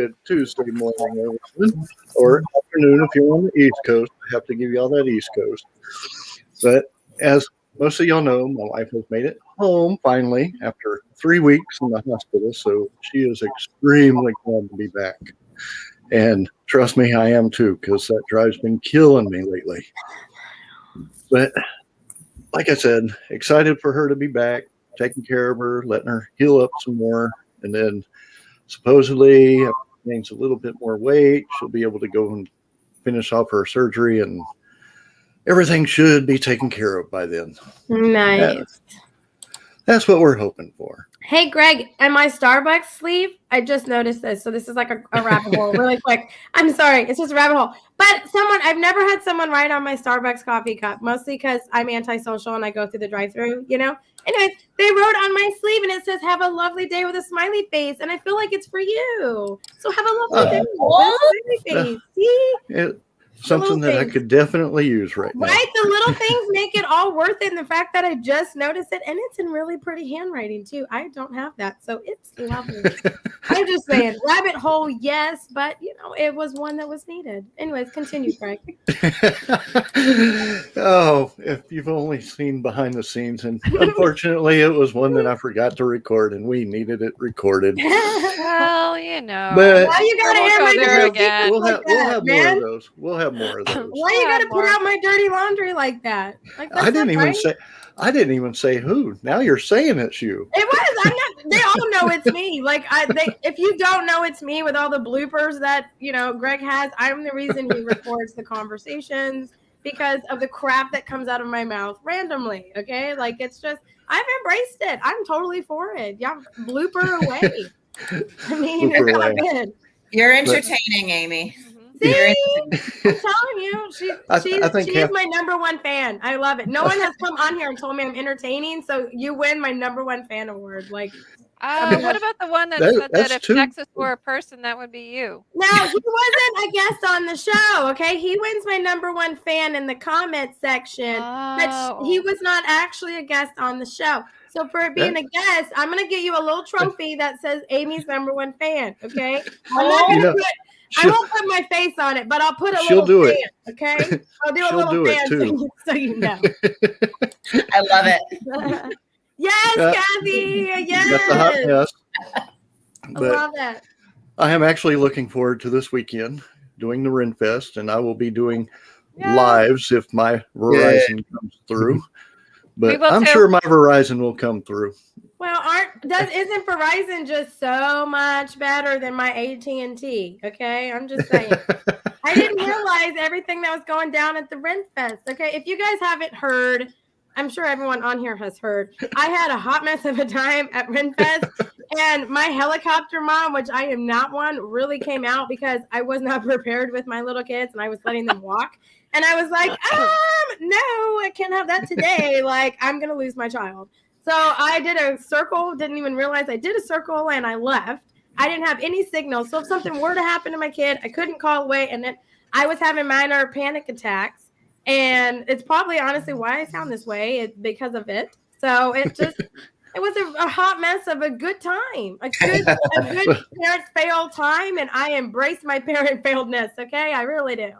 good Tuesday morning, everyone, or afternoon if you're on the East Coast. I have to give y'all that East Coast. But as most of y'all know, my wife has made it home finally after 3 weeks in the hospital, so she is extremely glad to be back. And trust me, I am too, because that drive's been killing me lately. But like I said, excited for her to be back, taking care of her, letting her heal up some more. And then supposedly, if she gains a little bit more weight, she'll be able to go and finish off her surgery, and everything should be taken care of by then. Nice. That's what we're hoping for. Hey, Greg, and my Starbucks sleeve, I just noticed this. So this is like a rabbit hole really quick. I'm sorry. It's just a rabbit hole. But I've never had someone write on my Starbucks coffee cup, mostly because I'm antisocial and I go through the drive-thru, Anyways, they wrote on my sleeve and it says, "Have a lovely day with a smiley face." And I feel like it's for you. So have a lovely day with a smiley face. See? Something that I could definitely use right now. Right? The little things make it all worth it. And the fact that I just noticed it, and it's in really pretty handwriting too. I don't have that. So it's lovely. I'm just saying, rabbit hole, yes, but it was one that was needed. Anyways, continue, Greg. Oh, if you've only seen behind the scenes, and unfortunately it was one that I forgot to record and we needed it recorded. Well, But why you gotta air my dirty again? We'll have more of those. We'll have more of those. Why you gotta put out my dirty laundry like that? I didn't even say who. Now you're saying it's you. It was. I'm not. They all know it's me. If you don't know it's me with all the bloopers that Greg has, I'm the reason he records the conversations because of the crap that comes out of my mouth randomly. Okay, it's just I've embraced it. I'm totally for it. Yeah, blooper away. I mean, it's not good. You're entertaining, Amy. See, I'm telling you, she's my number one fan. I love it. No one has come on here and told me I'm entertaining, so you win my number one fan award. What about the one that said that if Texas were a person, that would be you? No, he wasn't a guest on the show. Okay, he wins my number one fan in the comment section, but he was not actually a guest on the show. So for being a guest, I'm gonna get you a little trophy that says Amy's number one fan. Okay, I won't put my face on it, but I'll put a little fan. Okay, I'll do a little fan too. So you know. I love it. Yes, Kathy. Yes. Got the hot mess. I love that. I am actually looking forward to this weekend doing the RenFest, and I will be doing lives if my Verizon comes through. But I'm sure my Verizon will come through. Well, isn't Verizon just so much better than my AT&T? Okay, I'm just saying. I didn't realize everything that was going down at the RenFest. Okay, if you guys haven't heard, I'm sure everyone on here has heard. I had a hot mess of a time at RenFest, and my helicopter mom, which I am not one, really came out because I was not prepared with my little kids, and I was letting them walk. And I was like, no, I can't have that today. I'm going to lose my child. So I did a circle, didn't even realize I did a circle, and I left. I didn't have any signal. So if something were to happen to my kid, I couldn't call away. And then I was having minor panic attacks. And it's probably honestly why I sound this way. It's because of it. So it was a hot mess of a good time. A good parent fail time. And I embrace my parent failedness. Okay, I really do.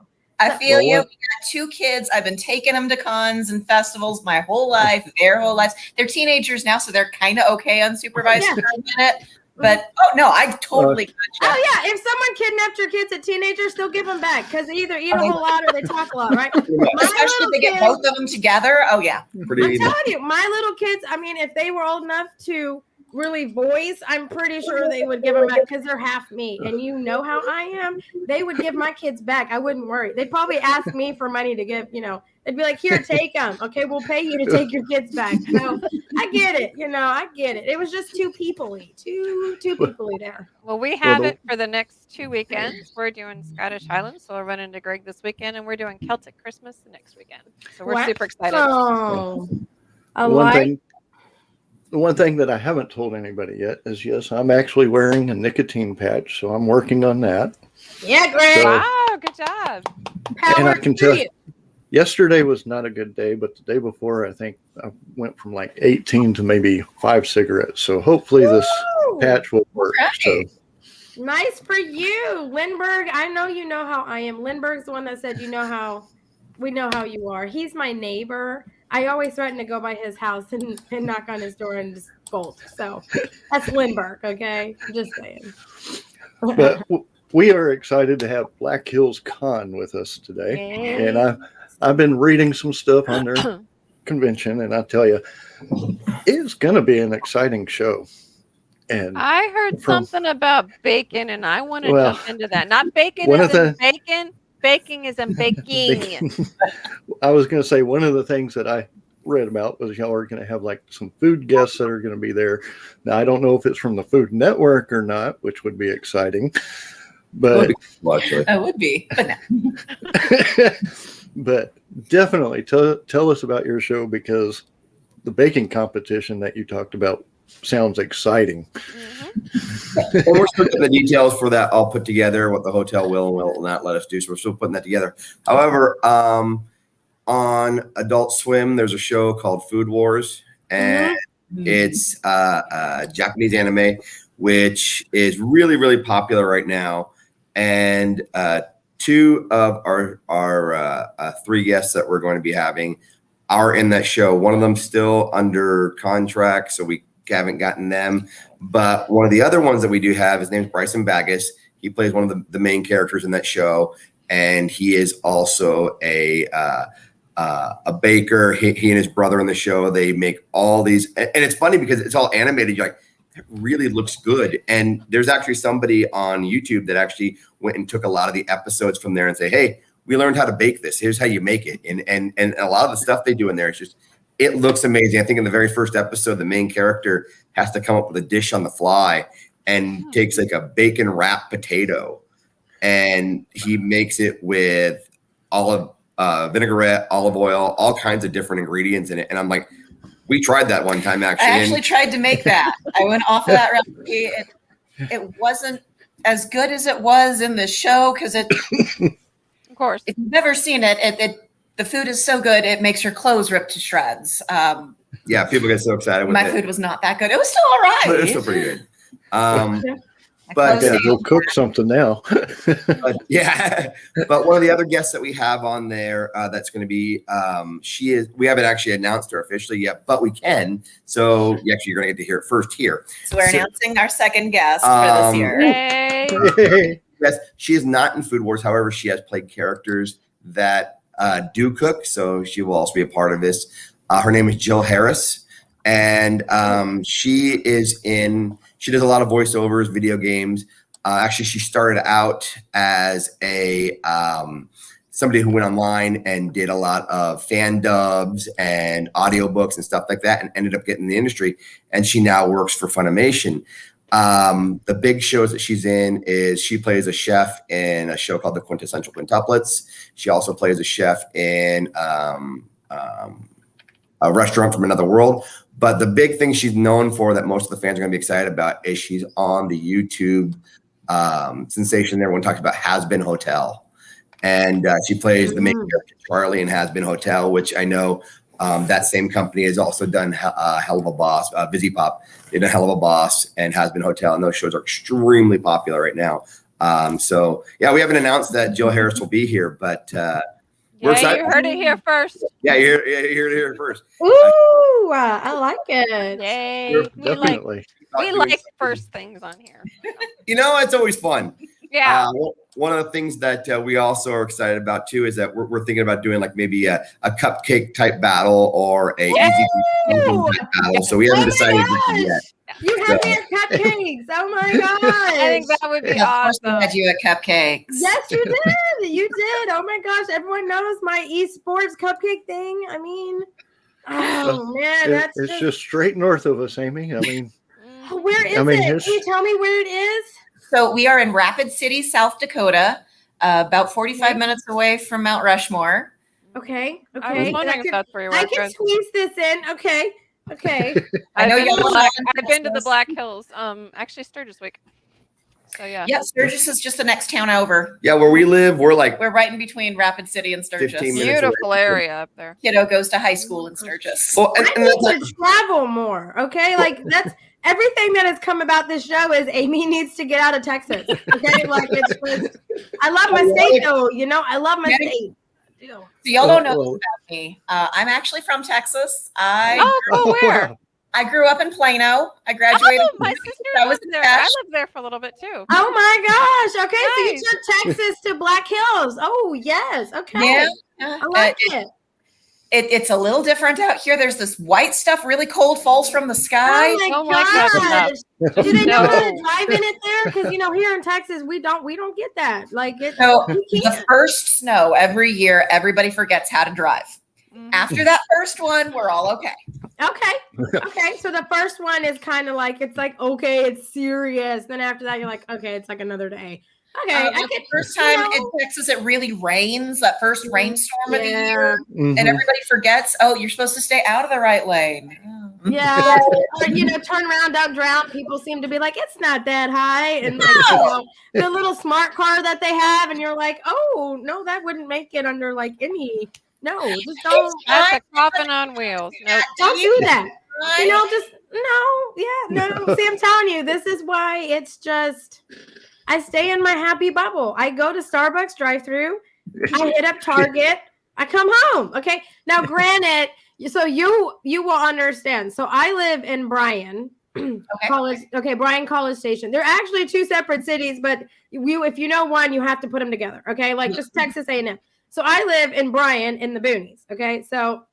I feel you. We got 2 kids. I've been taking them to cons and festivals my whole life, their whole lives. They're teenagers now, so they're kind of okay unsupervised for a minute. But, I totally got you. Oh, yeah. If someone kidnapped your kids at teenagers, they'll give them back because they either eat a whole lot or they talk a lot, right? Especially if they get both of them together. Oh, yeah. I'm telling you, my little kids, I mean, if they were old enough to really voice, I'm pretty sure they would give them back because they're half me. And you know how I am. They would give my kids back. I wouldn't worry. They'd probably ask me for money to give, they'd be like, here, take them. Okay, we'll pay you to take your kids back. So I get it. I get it. It was just too people-y. Too people-y there. Well, we have it for the next 2 weekends. We're doing Scottish Highlands, so we'll run into Greg this weekend, and we're doing Celtic Christmas the next weekend. So we're super excited. Oh, The one thing that I haven't told anybody yet is, yes, I'm actually wearing a nicotine patch, so I'm working on that. Yeah, Greg. Wow, good job. And I can tell you, yesterday was not a good day, but the day before, I think I went from 18 to maybe 5 cigarettes. So hopefully this patch will work. Right. Nice for you, Lindbergh. I know you know how I am. Lindbergh's the one that said, we know how you are. He's my neighbor. I always threaten to go by his house and knock on his door and just bolt. So that's Lindbergh, okay? I'm just saying. But we are excited to have Black Hills Con with us today. Yay. And I've been reading some stuff on their convention, and I tell you, it's going to be an exciting show. And I heard something about bacon, and I want to jump into that. Not bacon one as of in bacon. Baking is in baking. I was going to say one of the things that I read about was y'all are going to have like some food guests that are going to be there. Now, I don't know if it's from the Food Network or not, which would be exciting. But it would be. But, no. But definitely tell us about your show, because the baking competition that you talked about sounds exciting. Mm-hmm. And we're still getting the details for that all put together, what the hotel will and will not let us do. So we're still putting that together. However, on Adult Swim, there's a show called Food Wars, and it's a Japanese anime, which is really, really popular right now. And two of our three guests that we're going to be having are in that show. One of them still under contract, so we haven't gotten them. But one of the other ones that we do have, his name is Bryson Baggis. He plays one of the main characters in that show, and he is also a baker. He and his brother in the show, they make all these, and it's funny because it's all animated. You're like, it really looks good. And there's actually somebody on YouTube that actually went and took a lot of the episodes from there and say, hey, we learned how to bake this. Here's how you make it. And a lot of the stuff they do in there, it looks amazing. I think in the very first episode, the main character has to come up with a dish on the fly and takes like a bacon wrapped potato, and he makes it with vinaigrette, olive oil, all kinds of different ingredients in it. And I'm like, we tried that one time actually. I actually tried to make that. I went off of that recipe. It wasn't as good as it was in the show because it. Of course, if you've never seen it, the food is so good it makes your clothes rip to shreds. Yeah, people get so excited with my food was not that good. It was still all right. But it was still pretty good. But we'll cook something now. But one of the other guests that we have on there that's going to be, we haven't actually announced her officially yet, but we can. So you're going to get to hear it first here. So we're announcing our second guest for this year. Yay. Yes, she is not in Food Wars. However, she has played characters that do cook, so she will also be a part of this. Her name is Jill Harris, and she does a lot of voiceovers, video games. Actually, she started out as a somebody who went online and did a lot of fan dubs and audiobooks and stuff like that, and ended up getting in the industry. And she now works for Funimation. The big shows that she's in is she plays a chef in a show called The Quintessential Quintuplets. She also plays a chef in a Restaurant from Another World. But the big thing she's known for that most of the fans are going to be excited about is she's on the YouTube sensation there. Everyone talks about Has Been Hotel. And she plays the main character Charlie in Has Been Hotel, which I know that same company has also done Hell of a Boss, VisiPop. They did Hell of a Boss and Has Been Hotel, and those shows are extremely popular right now. We haven't announced that Jill Harris will be here, but we're excited. You heard it here first. Yeah, you heard it here first. Ooh, I like it. Yay. Definitely. We like first things on here. It's always fun. Yeah. One of the things that we also are excited about too is that we're thinking about doing like maybe a cupcake type battle or a easy type battle. So we haven't decided yet. You had me at cupcakes. Oh my gosh. I think that would be awesome. I had you at cupcakes. Yes, you did. You did. Oh my gosh. Everyone knows my esports cupcake thing. I mean, oh man, it's just straight north of us, Amy. I mean, where is it? Can you tell me where it is? So we are in Rapid City, South Dakota, about 45 minutes away from Mount Rushmore. Okay. I was wondering if that's where you were. I can squeeze this in. Okay. I know I've been to the Black Hills. Actually Sturgis Week. So yeah. Yeah, Sturgis is just the next town over. Yeah, where we live, we're right in between Rapid City and Sturgis. 15 minutes Beautiful area up there. Kiddo goes to high school in Sturgis. Well, I need to travel more. Okay, like everything that has come about this show is Amy needs to get out of Texas. Okay, like it's just, I love my state though. You know, I love my state. So y'all don't know this about me. I'm actually from Texas. Where? I grew up in Plano. I graduated. Oh, my sister was there. I lived there for a little bit too. Oh my gosh. Okay, Nice. so you took Texas to Black Hills. Oh yes. Okay. Yeah. I like it. It's a little different out here. There's this white stuff, really cold, falls from the sky. Oh my Don't like that gosh. Do they know how to No. drive in it there? Because here in Texas, we don't get that. Like it's So you can't. the first snow every year, everybody forgets how to drive. Mhm. After that first one, we're all okay. Okay. So the first one is kind of like it's like okay, it's serious. Then after that, you're like, okay, it's like another day. Okay, I The get first time in Texas it really rains, that first rainstorm of the Yeah. year, and everybody forgets, oh, you're supposed to stay out of the right lane. Yeah, or turn around, don't drown. People seem to be like, it's not that high, and like the little smart car that they have, and you're like, oh no, that wouldn't make it under like any. No, just don't. That's a coffin on wheels. Nope. Don't do that. Just no. See, I'm telling you, this is why it's just. I stay in my happy bubble. I go to Starbucks drive-through. I hit up Target. I come home. Okay. Now, granted, so you will understand. So I live in Bryan College. Okay, Bryan College Station. They're actually two separate cities, but if you know one, you have to put them together. Okay, like just Texas A&M. So I live in Bryan in the boonies. Okay, so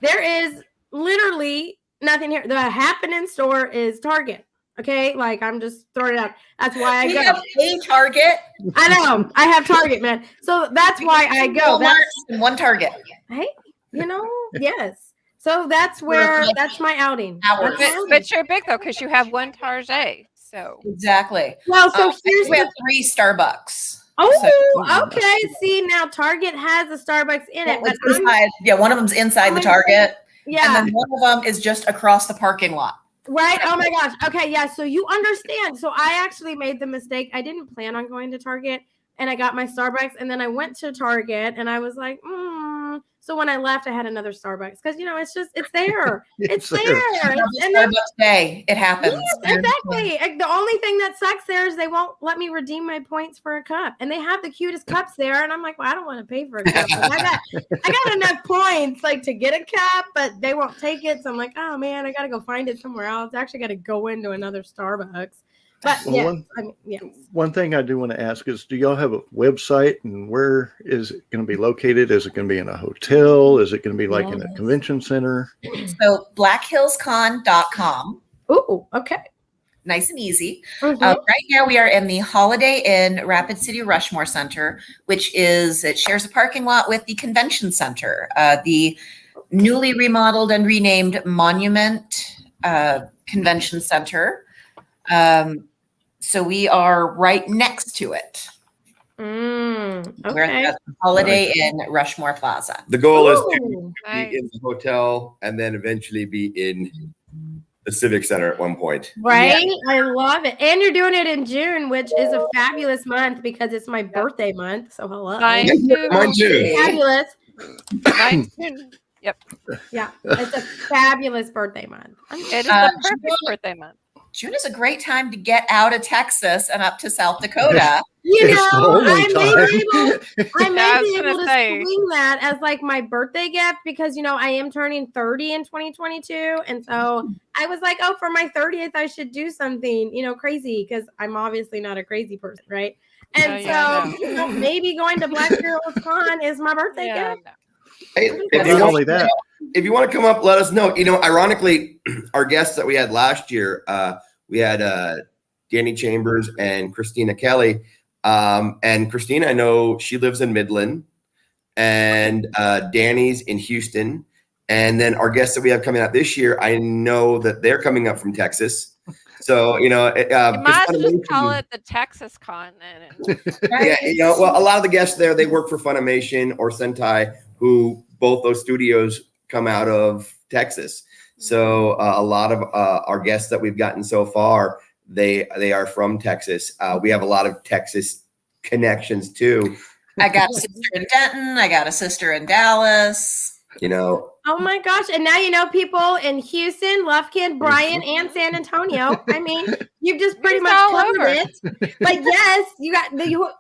there is literally nothing here. The happening store is Target. Okay, like I'm just throwing it out. That's why I go. Have a Target. I know. I have Target, man. So that's why I go. That's one Target. Hey, yes. So that's my outing. But you're big though, because you have one Target. So Exactly. Well, so we have 3 Starbucks. Oh, okay. See, now Target has a Starbucks in it, but one of them's inside the Target. Yeah. And then one of them is just across the parking lot. Right. Oh my gosh. Okay. Yeah. So you understand. So I actually made the mistake. I didn't plan on going to Target, and I got my Starbucks, and then I went to Target, and I was like, So when I left, I had another Starbucks because it's there. It's there. And Starbucks Day, it happens. Yes, exactly. The only thing that sucks there is they won't let me redeem my points for a cup, and they have the cutest cups there, and I'm like, well, I don't want to pay for a cup. I got enough points to get a cup, but they won't take it. So I'm like, oh man, I got to go find it somewhere else. I actually got to go into another Starbucks. But one thing I do want to ask is, do y'all have a website, and where is it going to be located? Is it going to be in a hotel? Is it going to be like in a convention center? So blackhillscon.com. Ooh, okay. Nice and easy. Mm-hmm. Right now we are in the Holiday Inn Rapid City Rushmore Center, it shares a parking lot with the convention center, the newly remodeled and renamed Monument Convention Center. So we are right next to it. Okay. We're at the Holiday Inn Rushmore Plaza. The goal is to nice. be in the hotel and then eventually be in the Civic Center at one point. Right? Yeah. I love it. And you're doing it in June, which is a fabulous month because it's my birthday month. So hello. Mine too. Fabulous. Mine too. Yep. Yeah. It's a fabulous birthday month. It is the perfect birthday month. June is a great time to get out of Texas and up to South Dakota. I may be able to swing that as like my birthday gift because, I am turning 30 in 2022. And so I was like, for my 30th, I should do something, crazy because I'm obviously not a crazy person. Right. And maybe going to Black Hills Con is my birthday gift. No. Hey, if you want to come up, let us know. Ironically, our guests that we had last year, we had Danny Chambers and Christina Kelly. And Christina, I know she lives in Midland, and Danny's in Houston. And then our guests that we have coming out this year, I know that they're coming up from Texas. So, you might just call it the Texas Con then. Yeah, well, a lot of the guests there, they work for Funimation or Sentai, who both those studios come out of Texas. So a lot of our guests that we've gotten so far, they are from Texas. We have a lot of Texas connections too. I got a sister in Denton. I got a sister in Dallas. Oh Oh my gosh. And now you know people in Houston, Lufkin, Bryan, and San Antonio. I mean, you've just pretty It's much all covered over. it. But yes, you got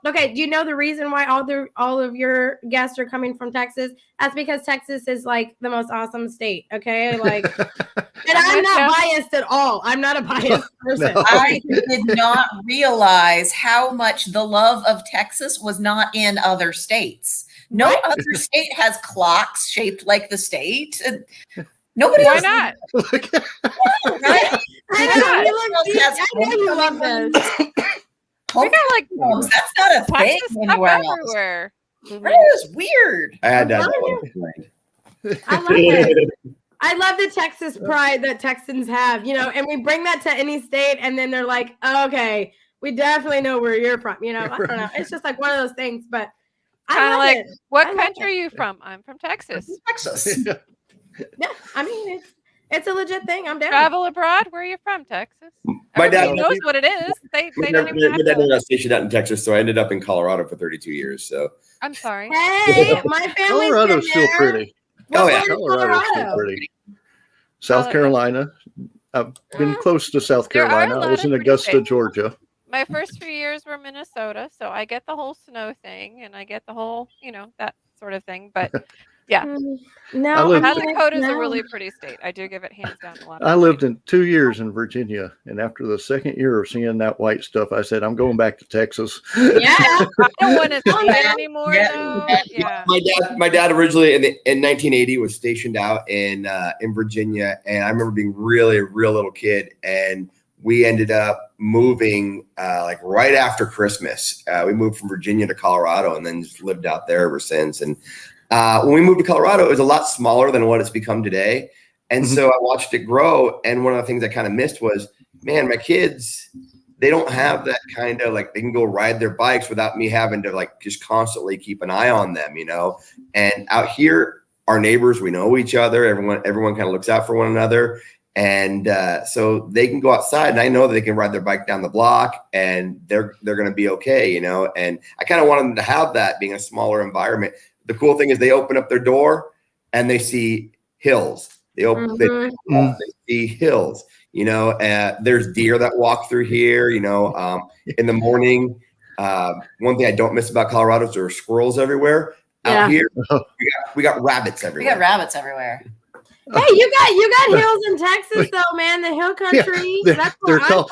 okay. Do you know the reason why all of your guests are coming from Texas? That's because Texas is like the most awesome state. Okay. Like, and I'm not biased at all. I'm not a biased person. No. I did not realize how much the love of Texas was not in other states. No Right? other state has clocks shaped like the state. Nobody Why else not? right? I know you love this. We got like Homes. That's not a thing Texas stuff anywhere else. everywhere. That is weird. I had that. I love it. I love the Texas pride that Texans have, you know, and we bring that to any state, and then they're like, oh, okay, we definitely know where you're from. You know, I don't know. It's just like one of those things, but Kind I of love like, it. what I love country it. are you from? I'm from Texas. Texas. Yeah, I mean, it's a legit thing. I'm down. Travel abroad? Where are you from? Texas? My dad Everybody knows what it is. They My don't even have dad to. got stationed out in Texas, so I ended up in Colorado for 32 years. So I'm sorry. Hey, my family's Colorado's been still there. pretty. What Oh, yeah. part of Colorado's still Colorado? pretty. South Carolina. I've been close to South There are a Carolina. I lot was of in pretty Augusta, states. Georgia. My first few years were Minnesota, so I get the whole snow thing and I get the whole, that sort of thing. But yeah, No, I lived- mean, South Dakota's no. a really pretty state. I do give it hands down a lot. I lived in 2 years in Virginia, and after the second year of seeing that white stuff, I said, I'm going back to Texas. Yeah. I don't want to see it Yeah. anymore, Yeah. though. Yeah. my dad originally in 1980 was stationed out in Virginia, and I remember being really a real little kid, and we ended up moving like right after Christmas. We moved from Virginia to Colorado, and then just lived out there ever since. And when we moved to Colorado, it was a lot smaller than what it's become today. And so I watched it grow. And one of the things I kind of missed was, man, my kids, they don't have that kind of like, they can go ride their bikes without me having to like just constantly keep an eye on them, And out here, our neighbors, we know each other. Everyone kind of looks out for one another. And so they can go outside, and I know that they can ride their bike down the block, and they're going to be okay, And I kind of want them to have that, being a smaller environment. The cool thing is they open up their door and they see hills. They see hills. There's deer that walk through here. In the morning. One thing I don't miss about Colorado is there are squirrels everywhere. Yeah. Out here, we got rabbits everywhere. We got rabbits everywhere. Hey, you got hills in Texas though, man. The hill country. That's where I'm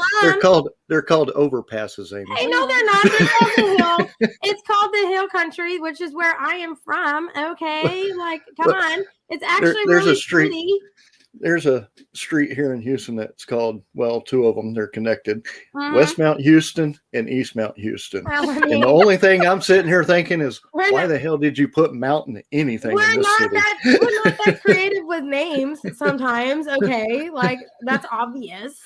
from. They're called overpasses, Amy. Hey, no, they're not. They're called the hill. It's called the hill country, which is where I am from. Okay, like, come on. It's actually there's really a street. pretty. There's a street here in Houston that's called, well, two of them, they're connected, Mhm. West Mount Houston and East Mount Houston. Well, I And mean, the only thing I'm sitting here thinking is, We're why not- the hell did you put mountain anything in we're this not city? that creative with names sometimes. Okay, like that's obvious.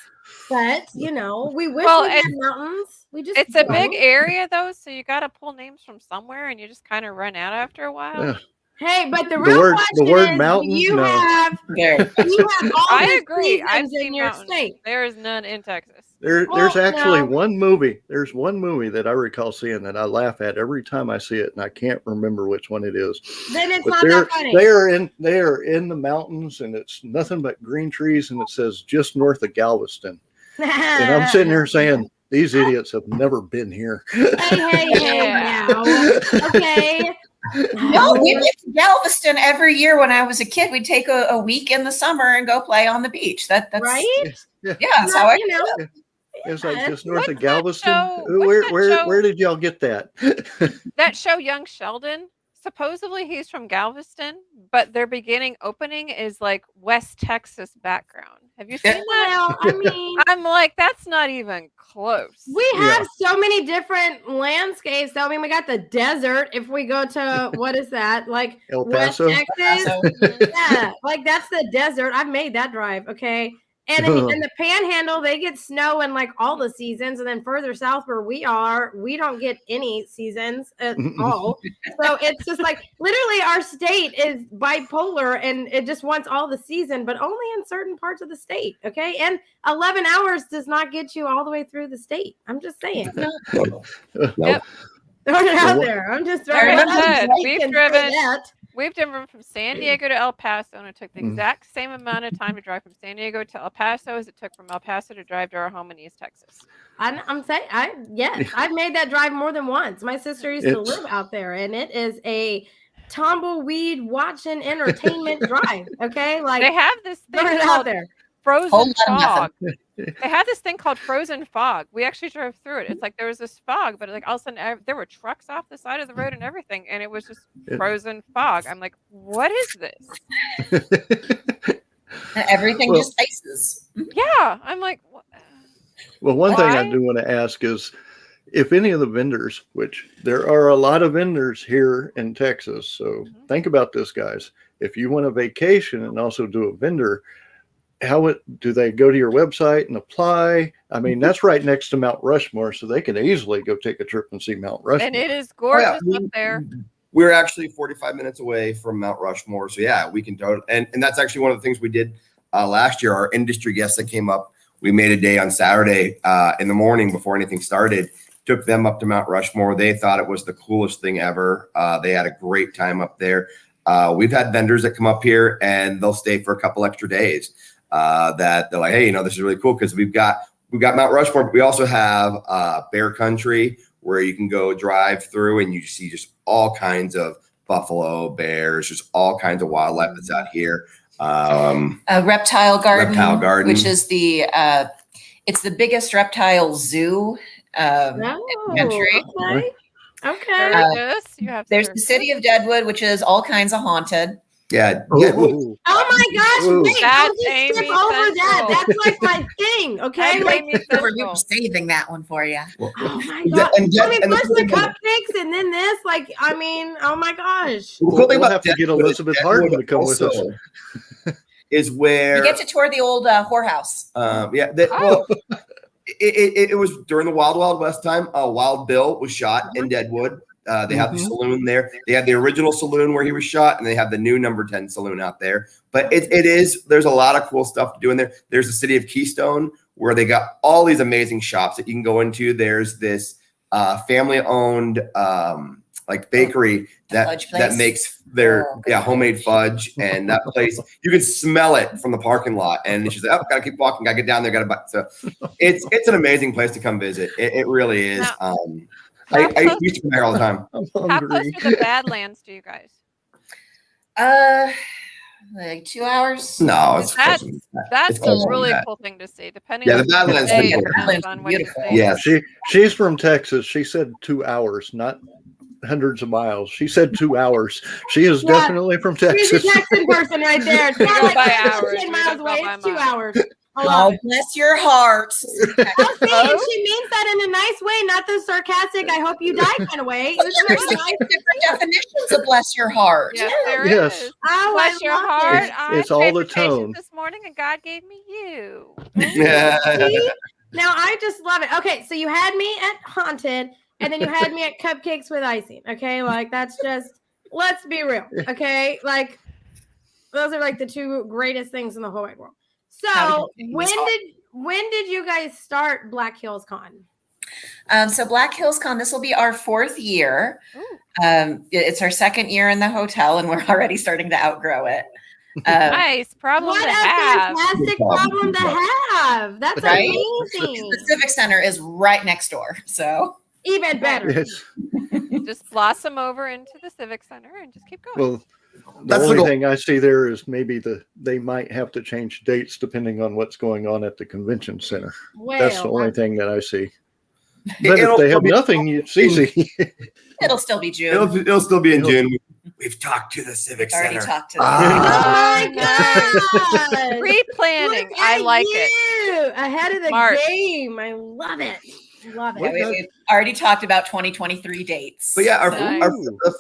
But we wish Well, we had mountains. We just It's a big don't. area, though, so you got to pull names from somewhere, and you just kind of run out after a while. Yeah. Hey, but the The real word- question the word is, mountain? you No. have There. you have all I the agree. I've seasons in seen your mountains. state. There is none in Texas. There's Well, actually no. one movie. There's one movie that I recall seeing that I laugh at every time I see it, and I can't remember which one it is. Then it's But not they're that funny. they are in the mountains, and it's nothing but green trees, and it says just north of Galveston. And I'm sitting here saying, these idiots have never been here. hey, Yeah. now. Okay. No, we went to Galveston every year when I was a kid. We'd take a week in the summer and go play on the beach. That's Right? Yeah, that's how I It's like just north What's of that Galveston. show- what's that show? Where did y'all get that? That show, Young Sheldon, supposedly he's from Galveston, but their beginning opening is like West Texas background. Have you seen that? Well, I mean, I'm like, that's not even close. we have so many different landscapes. So, I mean, we got the desert. If we go to, what is that? Like El West Paso? Texas. Yeah, like that's the desert. I've made that drive. Okay. And in the Panhandle, they get snow in like all the seasons, and then further south where we are, we don't get any seasons at all. So it's just like literally our state is bipolar, and it just wants all the season, but only in certain parts of the state. Okay, and 11 hours does not get you all the way through the state. I'm just saying. Yep. Throwing it out there. I'm just throwing Like it I out said, there. we've Can say driven- that. We've driven from San Diego to El Paso, and it took the exact same amount of time to drive from San Diego to El Paso as it took from El Paso to drive to our home in East Texas. I'm saying, yes, I've made that drive more than once. My sister used to live out there, and it is a tumbleweed watching entertainment drive. Okay, like they have this thing out there. Frozen fog. They had this thing called frozen fog. We actually drove through it. It's like there was this fog, but like all of a sudden there were trucks off the side of the road and everything, and it was just frozen fog. I'm like, what is this? Everything just ices. Yeah, I'm like, what? Well, one thing I do want to ask is if any of the vendors, which there are a lot of vendors here in Texas, so think about this, guys. If you want a vacation and also do a vendor, do they go to your website and apply? I mean, that's right next to Mount Rushmore, so they can easily go take a trip and see Mount Rushmore. And it is gorgeous up there. We're actually 45 minutes away from Mount Rushmore, so yeah, we can totally. And that's actually one of the things we did last year. Our industry guests that came up, we made a day on Saturday in the morning before anything started. Took them up to Mount Rushmore. They thought it was the coolest thing ever. They had a great time up there. We've had vendors that come up here and they'll stay for a couple extra days. That they're like, hey, this is really cool because we've got Mount Rushmore, but we also have Bear Country where you can go drive through and you see just all kinds of buffalo, bears, just all kinds of wildlife that's out here. Reptile Garden, which is it's the biggest reptile zoo in the country. Okay. There's the city of Deadwood, which is all kinds of haunted. Yeah. Oh my gosh! Wait, I'll just skip over that. That's like my thing. Okay, we're saving that one for you. Oh my god! First the cupcakes, and then this. Like, oh my gosh! We'll have to get Elizabeth Harden to come with us. Is where you get to tour the old whorehouse. It was during the Wild Wild West time. Wild Bill was shot in Deadwood. They have the saloon there. They have the original saloon where he was shot, and they have the new number 10 saloon out there. But there's a lot of cool stuff to do in there. There's the city of Keystone where they got all these amazing shops that you can go into. There's this family-owned bakery that makes their homemade fudge, and that place you can smell it from the parking lot. And she's like, gotta keep walking, gotta get down there, gotta buy. So it's an amazing place to come visit. It really is. I used to come there all the time. How close to the Badlands do you guys? Like 2 hours. No, it's that's a really cool thing to see. Depending on the Badlands. Yeah, she's from Texas. She said 2 hours, not hundreds of miles. She said 2 hours. She is definitely from Texas. She's a Texan person right there. It's not like by hours. 10 miles away. It's 2 hours. Oh, bless your heart. Okay, and she means that in a nice way, not the sarcastic, I hope you die kind of way. It was really nice. Different definitions of bless your heart. Yes, there is. Oh, bless your heart. It's all the tone. This morning, and God gave me you. Yeah. Now I just love it. Okay, so you had me at Haunted, and then you had me at Cupcakes with Icing. Okay, like that's just, let's be real. Okay, like those are like the two greatest things in the whole wide world. So when did you guys start Black Hills Con? So Black Hills Con, this will be our 4th year. It's our 2nd year in the hotel, and we're already starting to outgrow it. Nice problem what to a have. fantastic problem to have. That's right? amazing. The Civic Center is right next door, so even better. Just blossom over into the Civic Center and just keep going. Well, the only thing I see there is maybe they might have to change dates depending on what's going on at the convention center. Well, that's the only thing that I see. But if they have nothing, it's easy. It'll still be June. It'll still be in June. We've talked to the Civic Center. Already talked to them. Oh my God. Pre-planning. I like it. Ahead of the game. I love it. Love it. Yeah, we've already talked about 2023 dates. But yeah, the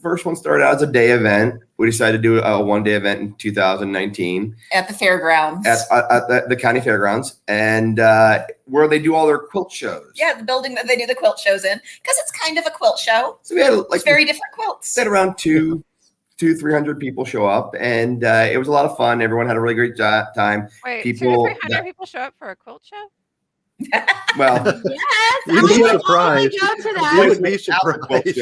first one started out as a day event. We decided to do a 1-day event in 2019 at the fairgrounds, at the county fairgrounds, and where they do all their quilt shows. Yeah, the building that they do the quilt shows in, because it's kind of a quilt show. So we had very different quilts. We had around 300 people show up, and it was a lot of fun. Everyone had a really great time. Wait, 300 people show up for a quilt show? Well, yes, you'd be surprised. Go to that. You would be surprised.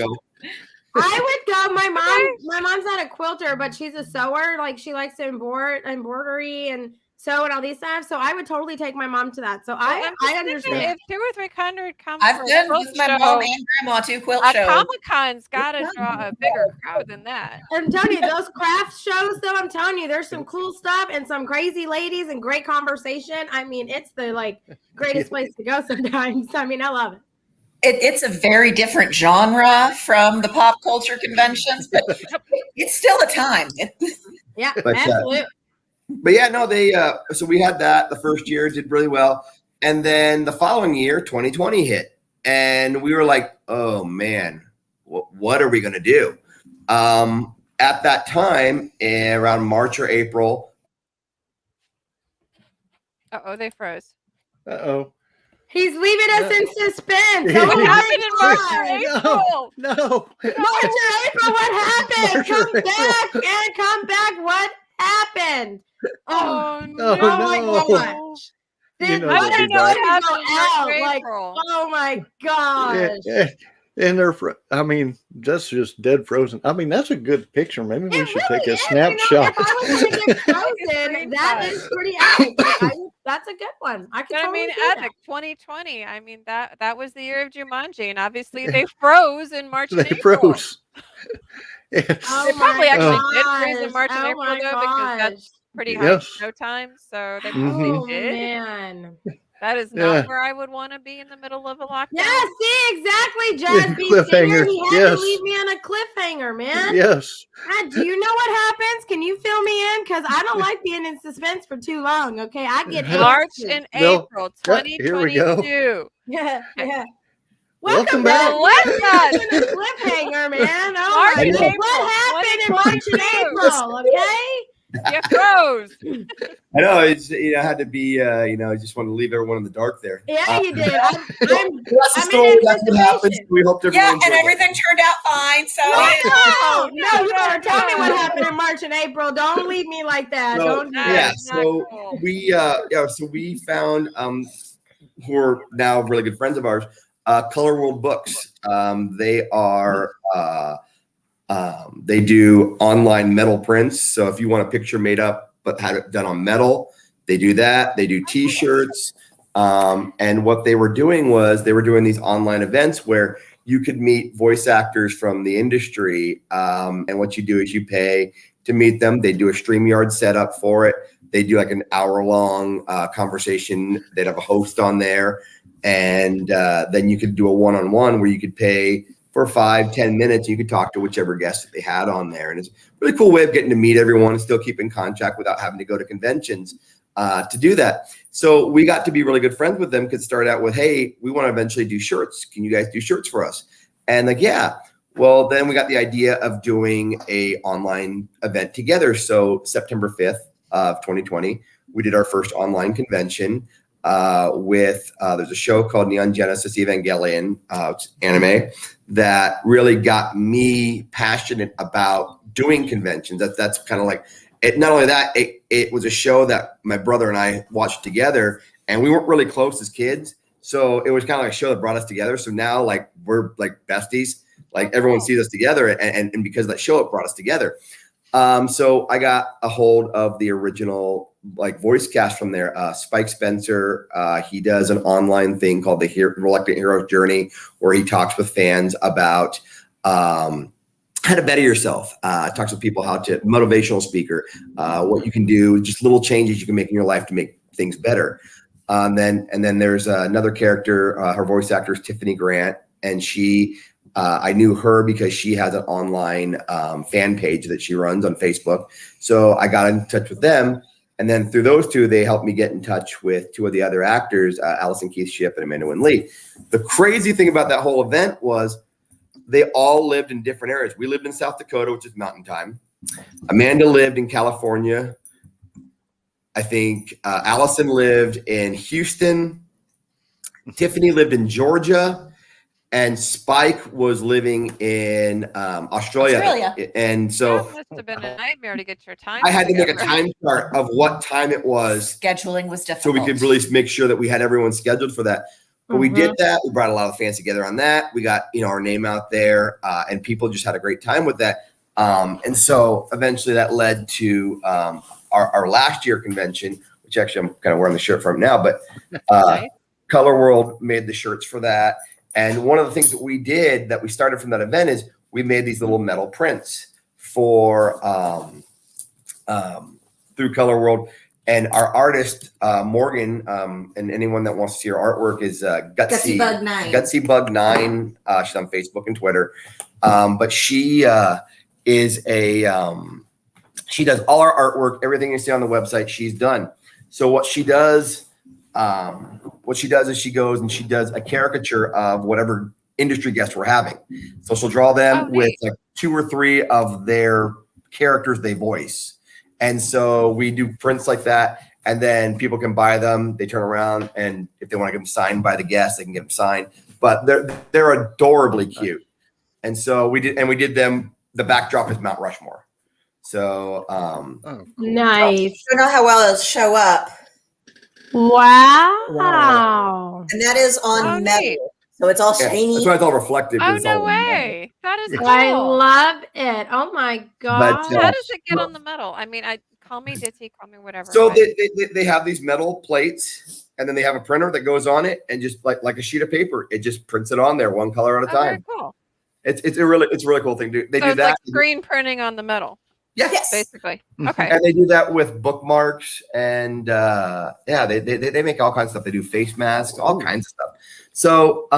I would go. My mom's not a quilter, but she's a sewer. Like she likes to embroidery and sew and all these stuff. So I would totally take my mom to that. So I understand. If 200 or 300 come I've for a been quilt with my show, mom and grandma to quilt shows. Comic-Con's got to draw a bigger crowd than that. I'm telling you, those craft shows, though, I'm telling you, there's some cool stuff and some crazy ladies and great conversation. I mean, it's the greatest place to go sometimes. I mean, I love it. It's a very different genre from the pop culture conventions, but it's still a time. Yeah, But, absolutely. But yeah, no, they so we had that the first year, did really well. And then the following year, 2020 hit. And we were like, oh man, what are we gonna do? At that time, around March or April. Uh-oh, they froze. Uh-oh. He's leaving us in suspense. Yeah. What Oh, happened in March or God. April? No. March or April, what happened? March or Come April. back, man, come back. What happened? Oh, no. Oh my no. gosh. You know How they'll did I be know back. it happened Go in March out, or like, April? oh my gosh. Yeah, and they're, I mean, that's just dead frozen. I mean, that's a good picture. Maybe we It should really take a is. snapshot. If I was going to get frozen, that is pretty epic. That's a good one. I can But I totally mean, do that. epic 2020. I mean, that was the year of Jumanji, and obviously they froze in March and They April. froze. Oh They probably my actually gosh. did freeze in March and Oh April my though, because that's gosh. pretty high Yes. snow time. So they Mhm. probably Oh did. man. That is Yeah. not where I would want to be in the middle of a lockdown. Yeah, see, exactly, Jazz. Cliffhanger, He had yes. to leave me on a cliffhanger, man. Yes. God, do you know what happens? Can you fill me in? Because I don't like being in suspense for too long. Okay, I get March antsy. and No. April Yeah, here we go. 2022. Yeah, yeah. Welcome back. back. Let's not. You're in a cliffhanger, man. Oh March my and God. April, What happened in March and 2022. April? Okay. You froze. I know it's I had to be I just wanted to leave everyone in the dark there. Yeah, you did. I'm That's the I'm story. in That's what happens. anticipation. We hope everyone Yeah, enjoyed and it. everything turned out fine. So No, you better tell me what happened in March and April. Don't leave me like that. So, Don't do That yeah, that. is not so cool. we found who are now really good friends of ours, Color World Books. They are they do online metal prints. So if you want a picture made up but had it done on metal, they do that. They do T-shirts. And what they were doing was they were doing these online events where you could meet voice actors from the industry. And what you do is you pay to meet them. They do a StreamYard setup for it. They do like an hour-long conversation. They'd have a host on there. And then you could do a one-on-one where you could pay for 5-10 minutes. You could talk to whichever guest that they had on there. And it's a really cool way of getting to meet everyone and still keep in contact without having to go to conventions to do that. So we got to be really good friends with them because it started out with, hey, we want to eventually do shirts. Can you guys do shirts for us? And like, yeah. Well, then we got the idea of doing a online event together. So September 5th of 2020, we did our first online convention with there's a show called Neon Genesis Evangelion, it's anime, that really got me passionate about doing conventions. That's kind of like it. Not only that, it was a show that my brother and I watched together, and we weren't really close as kids. So it was kind of like a show that brought us together. So now like we're like besties. Like everyone sees us together, and because of that show, it brought us together. So I got a hold of the original like voice cast from there. Spike Spencer, he does an online thing called the Reluctant Hero's Journey, where he talks with fans about how to better yourself. Talks with people how to motivational speaker, what you can do, just little changes you can make in your life to make things better. And then there's another character. Her voice actor is Tiffany Grant, and she. I knew her because she has an online fan page that she runs on Facebook. So I got in touch with them. And then through those two, they helped me get in touch with two of the other actors, Allison Keith Shipp and Amanda Wynn Lee. The crazy thing about that whole event was they all lived in different areas. We lived in South Dakota, which is mountain time. Amanda lived in California. I think Allison lived in Houston. Tiffany lived in Georgia. And Spike was living in Australia. And so That must have been a nightmare to get your time. I had to make a together. time chart of what time it was scheduling was difficult. so we could really make sure that we had everyone scheduled for that. But we did that. We brought a lot of fans together on that. We got, our name out there, and people just had a great time with that. And so eventually that led to our last year convention, which actually I'm kind of wearing the shirt from now, but Nice. Color World made the shirts for that. And one of the things that we did that we started from that event is we made these little metal prints for through Color World. And our artist, Morgan, and anyone that wants to see her artwork is Gutsy Bug 9. Gutsy Bug 9. She's on Facebook and Twitter. But she is she does all our artwork, everything you see on the website, she's done. So what she does is she goes and she does a caricature of whatever industry guest we're having. So she'll draw them with like 2 or 3 of their characters they voice. And so we do prints like that, and then people can buy them. They turn around, and if they want to get them signed by the guests, they can get them signed. But they're adorably cute. And so we did them. The backdrop is Mount Rushmore. So Nice. I don't know how well it'll show up. Wow. And that is on metal. Neat. So it's all yeah, shiny. that's why it's all reflective. Oh, It's no all- way. That is cool. I love it. Oh my god. How does it get on the metal? I mean, call me ditzy, call me whatever. So but- they have these metal plates, and then they have a printer that goes on it, and just like a sheet of paper, it just prints it on there, one color at a Oh, very time. cool. It's a really cool thing. They So do it's that. like screen printing on the metal, Yes. basically. Mhm. Okay. And they do that with bookmarks, and they make all kinds of stuff. They do face masks, all kinds of stuff. So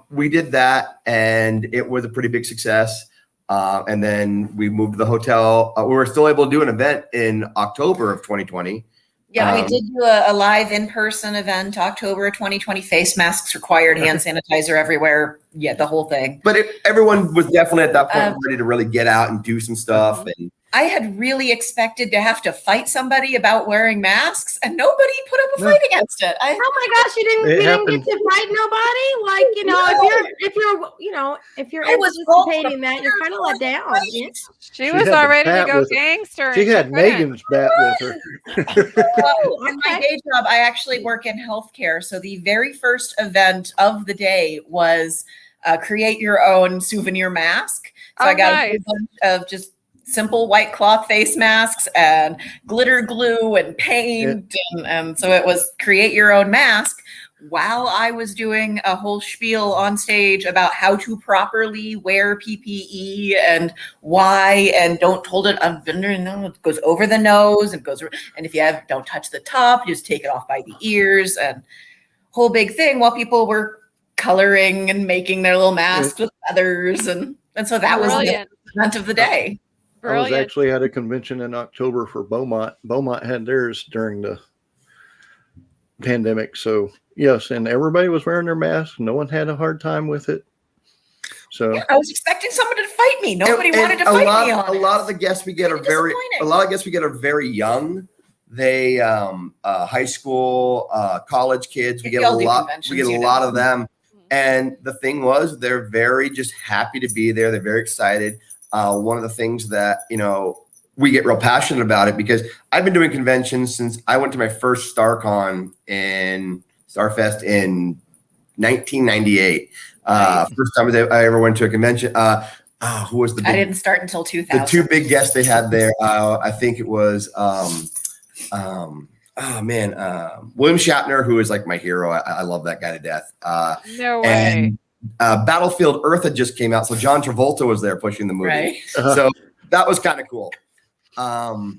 we did that, and it was a pretty big success. And then we moved to the hotel. We were still able to do an event in October of 2020. Yeah, we did do a live in-person event, October 2020. Face masks required, hand sanitizer everywhere. Yeah, the whole thing. But everyone was definitely at that point ready to really get out and do some stuff. And I had really expected to have to fight somebody about wearing masks, and nobody put up a fight against it. Oh my gosh, you didn't get to fight nobody? Like, if you're I was anticipating that, you're kind of let down. Yeah. She was had all the ready to bat go with her. gangster. She and had couldn't. Megan's bat with her. Well, in my day job, I actually work in healthcare. So the very first event of the day was create your own souvenir mask. So Oh, I got nice. a bunch of just simple white cloth face masks and glitter glue and paint. And so it was create your own mask, while I was doing a whole spiel on stage about how to properly wear PPE and why, and don't hold it under, it goes over the nose and and if you don't touch the top, you just take it off by the ears, and whole big thing while people were coloring and making their little masks with feathers. And so that was the Brilliant. event of the day. I was Brilliant. actually at a convention in October for Beaumont. Beaumont had theirs during the pandemic. So yes, and everybody was wearing their masks. No one had a hard time with it. So Yeah, I was expecting someone to fight me. Nobody And wanted to fight me on a it. lot of the guests we get are very young. They high school, college kids. We Maybe get a I'll do lot. conventions, We get a lot of them. And the thing was, they're very just happy to be there. They're very excited. One of the things that we get real passionate about it, because I've been doing conventions since I went to my first StarCon in Starfest in 1998. First time I ever went to a convention. Who was the big, I didn't start until 2000. the 2 big guests they had there? I think it was William Shatner, who is like my hero. I love that guy to death. No way. And Battlefield Earth had just came out, so John Travolta was there pushing the movie. Right. So that was kind of cool. Wow.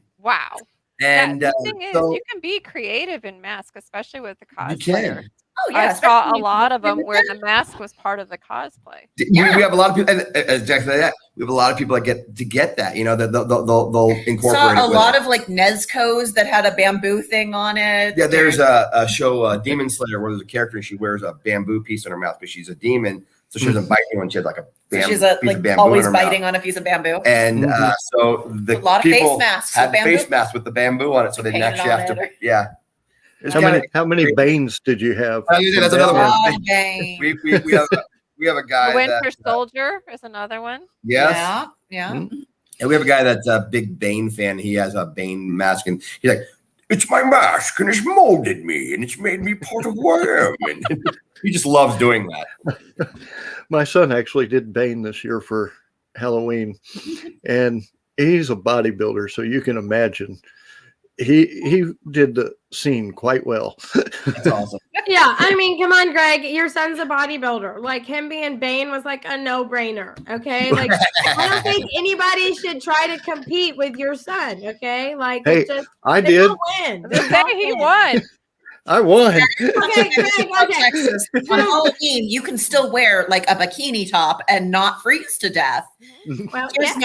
And the thing is, so you can be creative in mask, especially with the you cosplayer. can. Oh yeah, I saw especially a lot of them if where the mask was part of the cosplay. We have a lot of people, and exactly that. We have a lot of people that get that. That they'll incorporate saw it a with lot it. of like Nezcos that had a bamboo thing on it. Yeah, there's a show, Demon Slayer, where there's a character and she wears a bamboo piece in her mouth, but she's a demon, so she doesn't bite anyone. She has like a So she's piece of bamboo always in her biting mouth. on a piece of bamboo. And so the A lot of face people masks had with the face bamboo. mask with the bamboo on it, so they didn't Painted actually on have to. it or- Yeah. It's how kinda- many Banes did you have? That's another one. Oh, dang. We have a guy. The Winter that, Soldier is another one. yes. Yeah. Mhm. And we have a guy that's a big Bane fan. He has a Bane mask, and he's like, it's my mask and it's molded me and it's made me part of who I am. And he just loves doing that. My son actually did Bane this year for Halloween, and he's a bodybuilder, so you can imagine he did the scene quite well. That's awesome. Yeah, I mean, come on, Greg. Your son's a bodybuilder. Like, him being Bane was like a no-brainer. Okay, like I don't think anybody should try to compete with your son. Okay, like Hey, I they did. all win. The day he won. I won. Okay, Greg. Okay. Texas, on Halloween, you can still wear like a bikini top and not freeze to death. Well, It's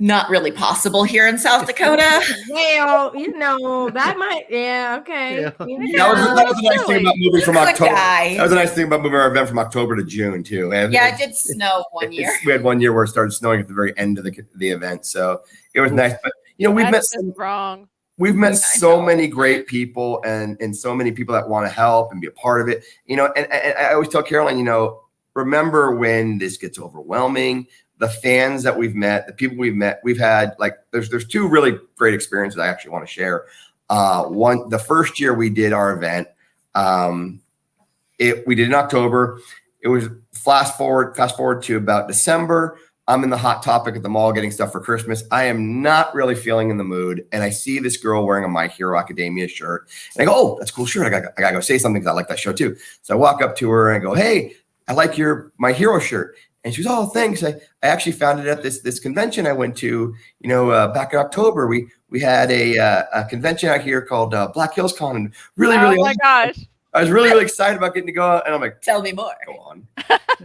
not really possible here in South Dakota. well, you know that might. Yeah. Okay. Yeah. That was a nice thing about moving from Good October. guy. That was a nice thing about moving our event from October to June too. And Yeah, it did snow one year. we had one year where it started snowing at the very end of the event, so it was nice. But you know, That's just wrong. we've met I so know. many great people and so many people that want to help and be a part of it. You know, and I always tell Caroline, you know, remember when this gets overwhelming. The fans that we've met, the people we've met, we've had like there's two really great experiences I actually want to share. One, the first year we did our event, we did in October. It was fast forward to about December. I'm in the Hot Topic at the mall getting stuff for Christmas. I am not really feeling in the mood, and I see this girl wearing a My Hero Academia shirt, and I go, "Oh, that's a cool shirt. I gotta go say something because I like that show too." So I walk up to her and I go, "Hey, I like your My Hero shirt." And she goes, "Oh, thanks. I actually found it at this convention I went to, you know, back in October. We had a convention out here called Black Hills Con, and really, Oh my gosh. I was really excited about getting to go out." And I'm like, Tell me more. "Go on."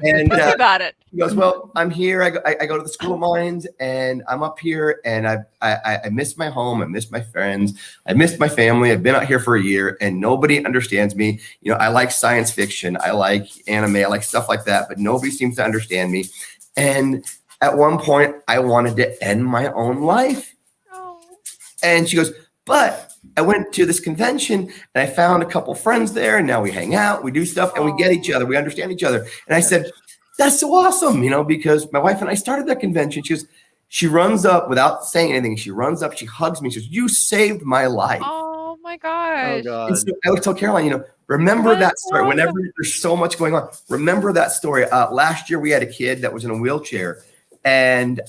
And Tell me about it. he goes, "Well, I'm here. I go to the School of Mines, and I'm up here, and I miss my home. I miss my friends. I miss my family. I've been out here for a year, and nobody understands me. You know, I like science fiction. I like anime. I like stuff like that, but nobody seems to understand me. And at one point, I wanted to end my own life." Oh. And she goes, "But I went to this convention and I found a couple friends there, and now we hang out, we do stuff, and we get each other, we understand each other." And I said, "That's so awesome, you know, because my wife and I started that convention." She runs up without saying anything. She runs up, she hugs me. She goes, "You saved my life." Oh my Oh gosh. God. And so I would tell Caroline, you know, remember that That's story. awesome. Whenever there's so much going on, remember that story. Last year we had a kid that was in a wheelchair, and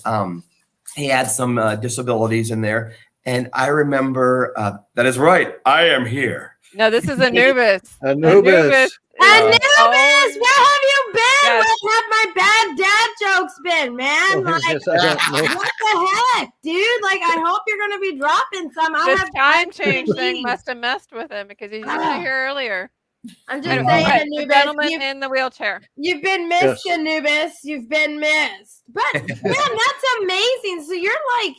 he had some disabilities in there. And I remember that is right. I am here. No, this is Anubis. Anubis. Anubis, Oh. where have you been? Yes. Where have my bad dad jokes been, man? Like, Yes, I don't know. what the heck, dude? Like, I hope you're gonna be dropping some. I'll This have time change please. thing must have messed with him because he's usually here earlier. I'm just Anyway, saying, okay, the Anubis, gentleman in the wheelchair. you've been missed, Yes. Anubis. You've been missed. But man, that's amazing. So you're like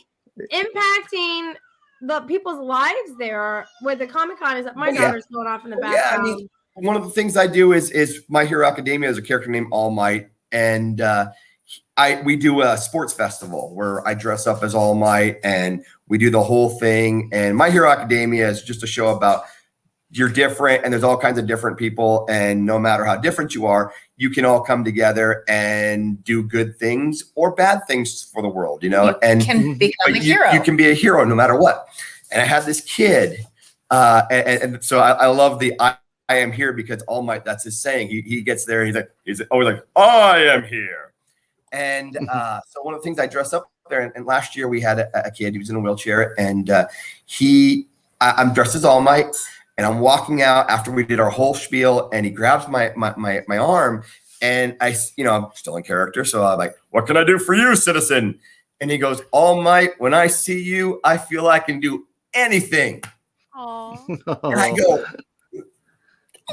impacting the people's lives there with the Comic-Con. Is that my Oh, yeah. daughter's going off in the Yeah, I background? mean, one of the things I do is My Hero Academia is a character named All Might, and we do a sports festival where I dress up as All Might, and we do the whole thing. And My Hero Academia is just a show about you're different, and there's all kinds of different people, and no matter how different you are, you can all come together and do good things or bad things for the world, you know. You and can become a but hero. you can be a hero no matter what. And I had this kid, and so I love the I am here, because All Might, that's his saying. He gets there, he's always like, "I am here." And so one of the things I dress up there, and last year we had a kid, he was in a wheelchair, and I'm dressed as All Might, and I'm walking out after we did our whole spiel, and he grabs my arm, and I'm still in character, so I'm like, "What can I do for you, citizen?" And he goes, "All Might, when I see you, I feel I can do anything." Oh. And I go,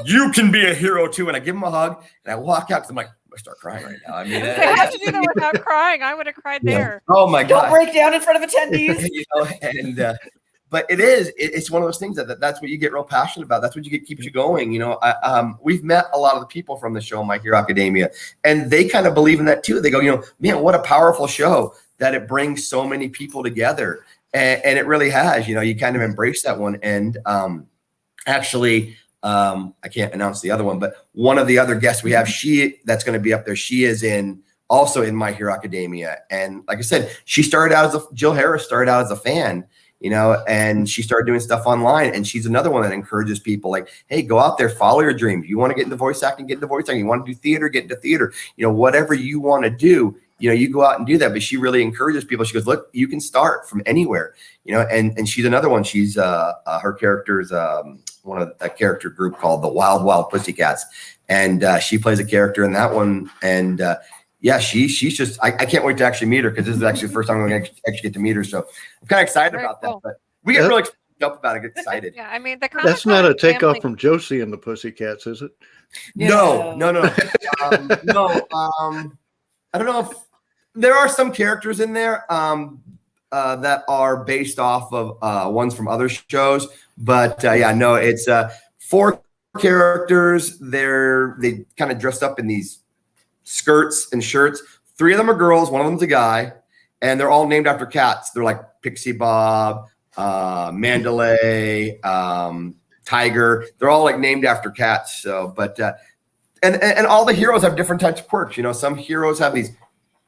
"You can be a hero too." And I give him a hug, and I walk out because I'm like, I start crying right now. I mean, I have to do that without crying. I would have cried there. oh my Don't god. break down in front of attendees. You know, and but it's one of those things that's what you get real passionate about. That's what keeps you going. You know, we've met a lot of the people from the show My Hero Academia, and they kind of believe in that too. They go, you know, "Man, what a powerful show that it brings so many people together," and it really has. You know, you kind of embrace that one. And actually, I can't announce the other one, but one of the other guests we have, that's going to be up there. She is also in My Hero Academia, and like I said, Jill Harris started out as a fan. and she started doing stuff online. And she's another one that encourages people like, hey, go out there, follow your dreams. You want to get into voice acting, get into voice acting. You want to do theater, get into theater. Whatever you want to do, you go out and do that. But she really encourages people. She goes, look, you can start from anywhere, and she's another one. She's her character's one of a character group called the Wild Wild Pussycats. And she plays a character in that one. And she's just, I can't wait to actually meet her, because this is actually the first time I'm going to actually get to meet her. So I'm kind of excited about that. But we get really up about it, get excited. Yeah, I mean, that's not a takeoff from Josie and the Pussycats, is it? No. No. I don't know if there are some characters in there that are based off of ones from other shows, but no, it's 4 characters. They kind of dressed up in these skirts and shirts. 3 of them are girls, 1 of them's a guy, and they're all named after cats. They're like Pixie Bob, Mandalay, Tiger. They're all like named after cats. So, but and all the heroes have different types of quirks. Some heroes have these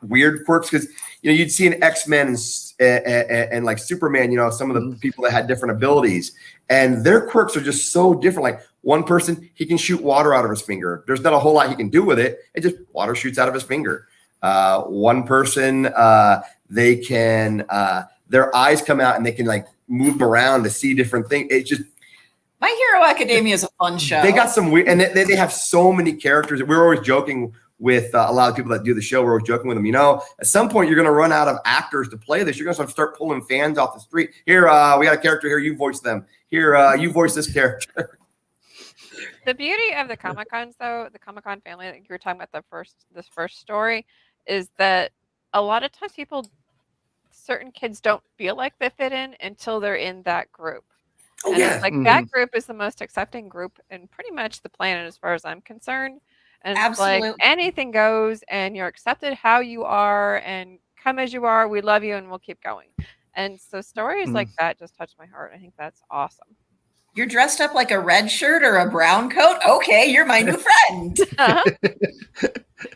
weird quirks, because you'd see an X-Men and like Superman, some of the people that had different abilities, and their quirks are just so different. Like one person, he can shoot water out of his finger. There's not a whole lot he can do with it. It just water shoots out of his finger. One person, they can their eyes come out and they can like move around to see different things. It's just, My Hero Academia is a fun show. they got some weird, and they have so many characters. We're always joking with a lot of people that do the show. We're always joking with them. At some point you're going to run out of actors to play this. You're going to start pulling fans off the street. Here, we got a character here. You voice them. Here, you voice this character. The beauty of the Comic-Cons, though, the Comic-Con family that you were talking about, this first story, is that a lot of times certain kids don't feel like they fit in until they're in that group. Oh, and yeah. it's like that group is the most accepting group in pretty much the planet, as far as I'm concerned. And it's Absolutely. like anything goes, and you're accepted how you are, and come as you are. We love you, and we'll keep going. And so stories like that just touch my heart. I think that's awesome. You're dressed up like a red shirt or a brown coat? Okay, you're my new friend.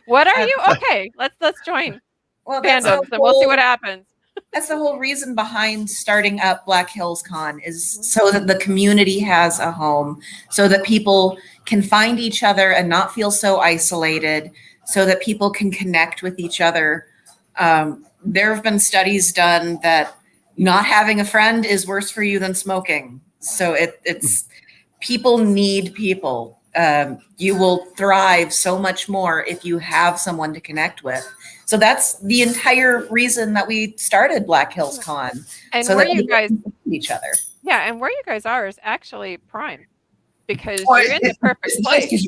What are you? Okay, let's join Well, that's fandoms, and we'll see what happens. That's the whole reason behind starting up Black Hills Con, is so that the community has a home, so that people can find each other and not feel so isolated, so that people can connect with each other. There have been studies done that not having a friend is worse for you than smoking. So it's people need people. You will thrive so much more if you have someone to connect with. So that's the entire reason that we started Black Hills Con. And so where that you guys each other. Yeah, and where you guys are is actually prime, because you're in the perfect place.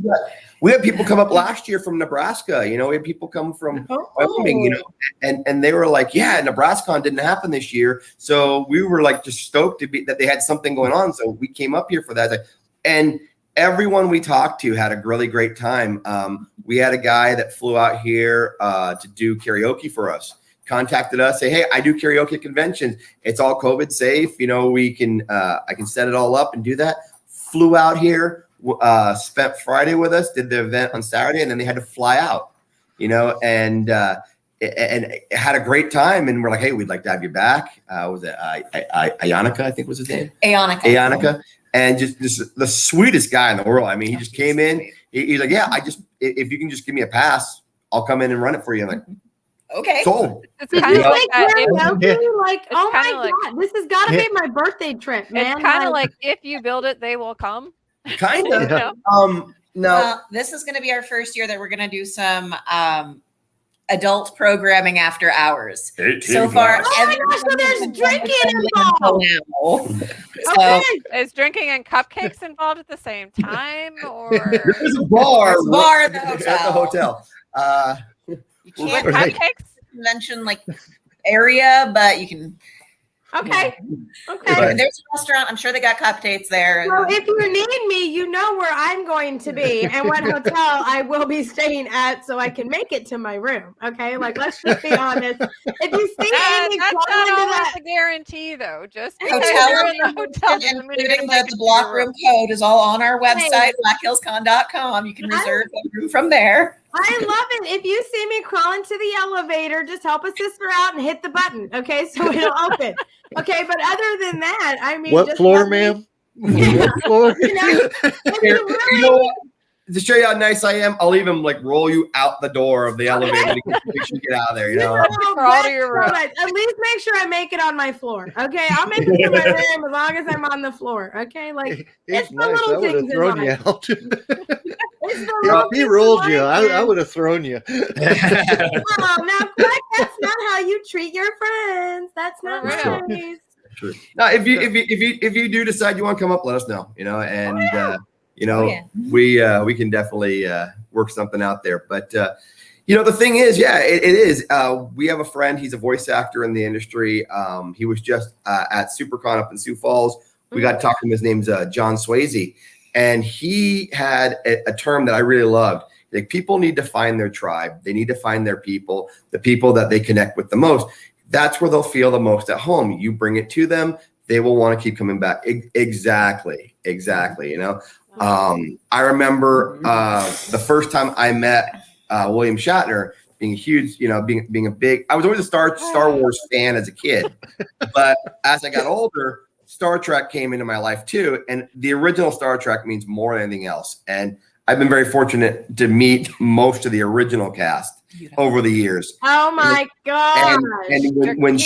We had people come up last year from Nebraska. We had people come from Wyoming, and they were like, yeah, NebraskaCon didn't happen this year. So we were like just stoked that they had something going on. So we came up here for that. And everyone we talked to had a really great time. We had a guy that flew out here to do karaoke for us, contacted us, say, hey, I do karaoke conventions. It's all COVID safe. We can, I can set it all up and do that. Flew out here, spent Friday with us, did the event on Saturday, and then they had to fly out, and had a great time. And we're like, hey, we'd like to have you back. Was it Ionica, I think was his name? Ionica. And just the sweetest guy in the world. I mean, he just came in. He's like, yeah, if you can just give me a pass, I'll come in and run it for you. I'm like, okay. Sold. It's kind of like oh my God, this has got to be my birthday trip, man. It's kind of like if you build it, they will come. Kind of. No. Well, this is going to be our first year that we're going to do some adult programming after hours. So far, oh my gosh, so there's drinking involved. So, Is drinking and cupcakes involved at the same time, or there's a bar. There's a bar at the At the hotel. You can't cupcakes? mention like area, but you can. Okay. There's a restaurant. I'm sure they got cupcakes there. So if you need me, you know where I'm going to be and what hotel I will be staying at, so I can make it to my room. Okay, let's just be honest. If you see any that's close not into always that, a guarantee, though. Just because Hotel you're in the hotel, including the block room code is all on our website, blackhillscon.com. You can reserve a room from there. I love it. If you see me crawling to the elevator, just help a sister out and hit the button, okay? So it'll open. Okay, but other than that, I mean, What just floor, let me- ma'am? What floor? You know, if Here, you really you know what? To show you how nice I am, I'll even like roll you out the door of the elevator to make sure you get out of there. You know. Oh, Crawl to that's your so room. nice. At least make sure I make it on my floor. Okay, I'll make it to my room as long as I'm on the floor. Okay, like He's it's the nice. little I would have things in thrown you life. out. it's the If little he things rolled in you, life, I man. would have thrown you. Oh, now, Quack, that's not how you treat your friends. That's not For real. nice. Sure. Now, if you do decide you want to come up, let us know. You know, and we can definitely work something out there. But the thing is, it is. We have a friend. He's a voice actor in the industry. He was just at SuperCon up in Sioux Falls. We got to talk to him. His name's John Swayze, and he had a term that I really loved. Like, people need to find their tribe. They need to find their people, the people that they connect with the most. That's where they'll feel the most at home. You bring it to them, they will want to keep coming back. Exactly. You know, I remember the first time I met William Shatner, being huge, being a big. I was always a Star Wars fan as a kid, but as I got older, Star Trek came into my life too, and the original Star Trek means more than anything else. And I've been very fortunate to meet most of the original cast over the years. Oh my God! And when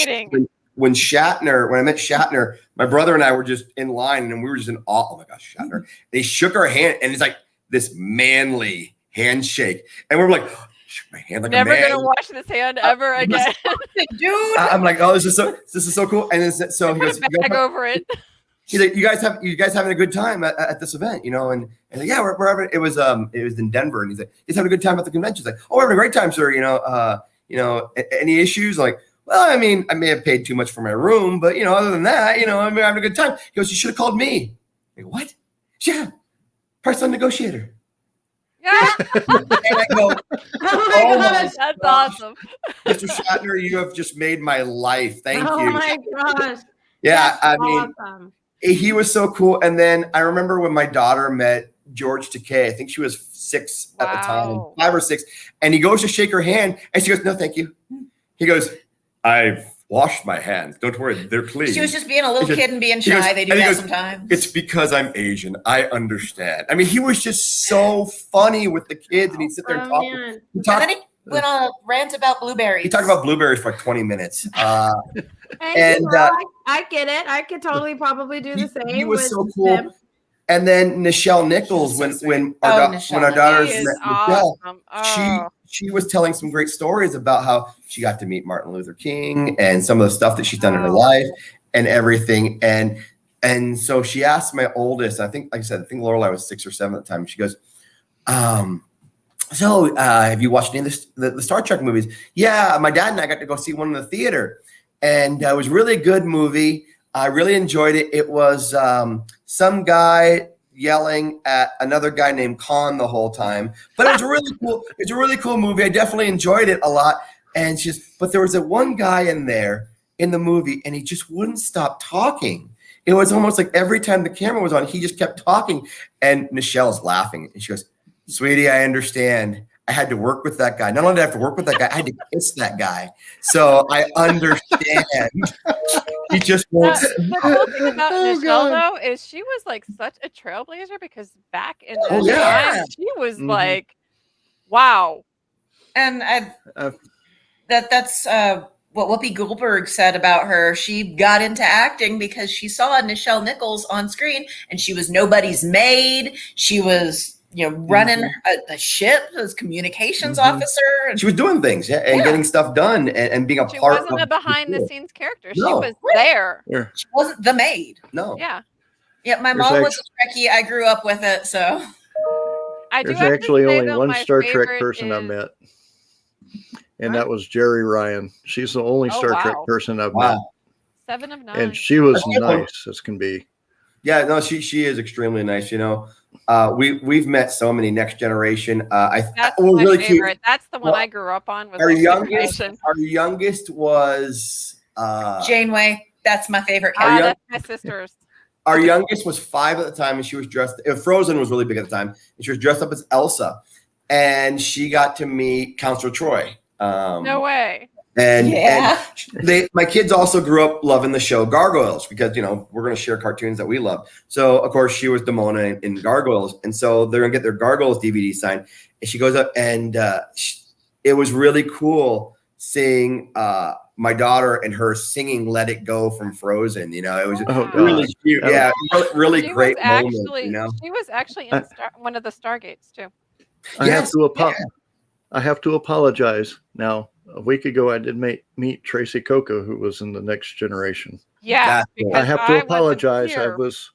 I met Shatner, my brother and I were just in line, and we were just in awe. Oh my gosh, Shatner! They shook our hand, and it's like this manly handshake, and we're like, shook my hand like Never a man. gonna wash this hand ever again. Dude. I'm like, oh, this is so cool. And then, so he goes, Bag over it. he's like, you guys having a good time at this event, and like, yeah, we're having, it was in Denver, and he's like, he's having a good time at the convention. He's like, oh, we're having a great time, sir. Any issues? I'm like, well, I mean, I may have paid too much for my room, but other than that, I'm having a good time. He goes, you should have called me. I go, what? Yeah, price on negotiator. Yeah. And I go, Oh my gosh! That's awesome. Mr. Shatner, you have just made my life. Thank Oh you. my gosh! Yeah, That's I mean, awesome. he was so cool. And then I remember when my daughter met George Takei. I think she was 6 at the time, Wow. 5 or 6. And he goes to shake her hand, and she goes, "No, thank you." He goes, "I've washed my hands. Don't worry, they're clean." She was just being a little kid and being shy. goes- They do and he that goes, sometimes. "It's because I'm Asian. I understand." I mean, he was just so funny with the kids, and he'd sit there and Oh talk. man! He And talked, then he went on a rant about blueberries. he talked about blueberries for like 20 minutes. Hey, And, I get it. I could totally probably do the same. He was with so cool. them. And then Nichelle Nichols, So sweet. when Oh, our Nichelle. daughters She is met Nichelle, awesome. Oh. she was telling some great stories about how she got to meet Martin Luther King and some of the stuff that she's done in her life and everything. And so she asked my oldest, I think, like I said, I think Lorelai was 6 or 7 at the time. She goes, so have you watched any of the Star Trek movies? Yeah, my dad and I got to go see one in the theater. And it was really a good movie. I really enjoyed it. It was some guy yelling at another guy named Khan the whole time, but it was really cool. It's a really cool movie. I definitely enjoyed it a lot. And but there was a one guy in there in the movie, and he just wouldn't stop talking. It was almost like every time the camera was on, he just kept talking. And Nichelle's laughing, and she goes, "Sweetie, I understand. I had to work with that guy. Not only did I have to work with that guy, I had to kiss that guy. So I understand." He just wants. The cool thing about Oh, Nichelle, God. though, is she was like such a trailblazer because back in Oh, the yeah. time, she was Mhm. like, wow. And Uh, that's what Whoopi Goldberg said about her. She got into acting because she saw Nichelle Nichols on screen, and she was nobody's maid. She was, running the ship as communications Mhm. officer. And She was doing things, and Yeah. getting stuff done, and being a She part wasn't of a behind the scenes character. She No. was there. she wasn't the maid. No. Yeah. Yeah, my There's mom was a Trekkie. I grew up with it, so. I do There's have to actually say, only though, one my Star Trek favorite person I've is- met, and that was Jerry Ryan. She's the only Oh, Star Trek wow. person I've Wow. 7 of 9. met, and she was That's cool. nice as can be. Yeah, no, she is extremely nice. We've met so many next generation. That's we're my really favorite. cute. That's the one Well, I grew up on. Was Our Next youngest, Generation. our youngest was Janeway, that's my favorite Are character. you- That's my sister's. our youngest was 5 at the time, and she was dressed. Frozen was really big at the time, and she was dressed up as Elsa. and she got to meet Counselor Troy. No way. And my kids also grew up loving the show Gargoyles because, you know, we're going to share cartoons that we love. So, of course, she was Demona in Gargoyles. And so they're going to get their Gargoyles DVD signed. And she goes up and it was really cool seeing my daughter and her singing Let It Go from Frozen. You know, it was really cute. Yeah, really great moment. You know? She was actually in one of the Stargates, too. I have to apologize now. A week ago, I did meet Tracy Coco, who was in The Next Generation. Yeah, I have to apologize. She was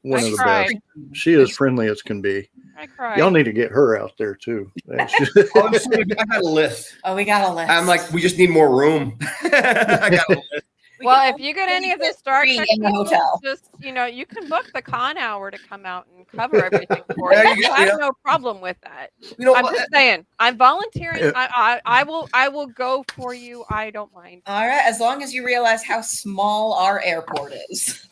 one of the best. She is friendly as can be. I cried. Y'all need to get her out there too. I got a list. Oh, we got a list. I'm like, we just need more room. I got a list. Well, if you get any of the Star Trek in the hotel, just, you know, you can book the con hour to come out and cover everything for you. I have no problem with that. You know, I'm just saying, I'm volunteering. I will go for you. I don't mind. All right, as long as you realize how small our airport is.